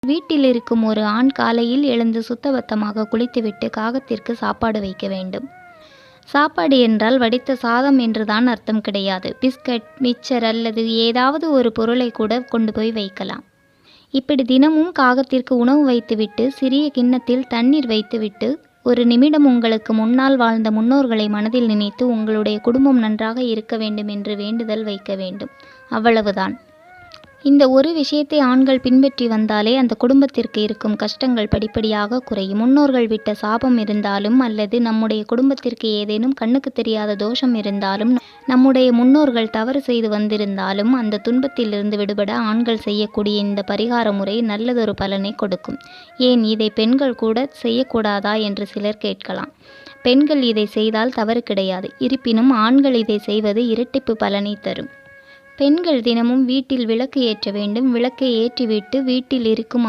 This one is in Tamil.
வீட்டில் இருக்கும் ஒரு ஆண் காலையில் எழுந்து சுத்தபத்தமாக குளித்துவிட்டு காகத்திற்கு சாப்பாடு வைக்க வேண்டும். சாப்பாடு என்றால் வடித்த சாதம் என்றுதான் அர்த்தம் கிடையாது. பிஸ்கட், மிக்சர் அல்லது ஏதாவது ஒரு பொருளை கூட கொண்டு போய் வைக்கலாம். இப்படி தினமும் காகத்திற்கு உணவு வைத்துவிட்டு சிறிய கிண்ணத்தில் தண்ணீர் வைத்துவிட்டு ஒரு நிமிடம் உங்களுக்கு முன்னால் வாழ்ந்த முன்னோர்களை மனதில் நினைத்து உங்களுடைய குடும்பம் நன்றாக இருக்க வேண்டும் என்று வேண்டுதல் வைக்க வேண்டும். அவ்வளவுதான். இந்த ஒரு விஷயத்தை ஆண்கள் பின்பற்றி வந்தாலே அந்த குடும்பத்திற்கு இருக்கும் கஷ்டங்கள் படிப்படியாக குறையும். முன்னோர்கள் விட்ட சாபம் இருந்தாலும் அல்லது நம்முடைய குடும்பத்திற்கு ஏதேனும் கண்ணுக்கு தெரியாத தோஷம் இருந்தாலும் நம்முடைய முன்னோர்கள் தவறு செய்து வந்திருந்தாலும் அந்த துன்பத்திலிருந்து விடுபட ஆண்கள் செய்யக்கூடிய இந்த பரிகார முறை நல்லதொரு பலனை கொடுக்கும். ஏன் இதை பெண்கள் கூட செய்யக்கூடாதா என்று சிலர் கேட்கலாம். பெண்கள் இதை செய்தால் தவறு கிடையாது. இருப்பினும் ஆண்கள் இதை செய்வது இரட்டிப்பு பலனை தரும். பெண்கள் தினமும் வீட்டில் விளக்கு ஏற்ற வேண்டும். விளக்கை ஏற்றிவிட்டு வீட்டில் இருக்கும்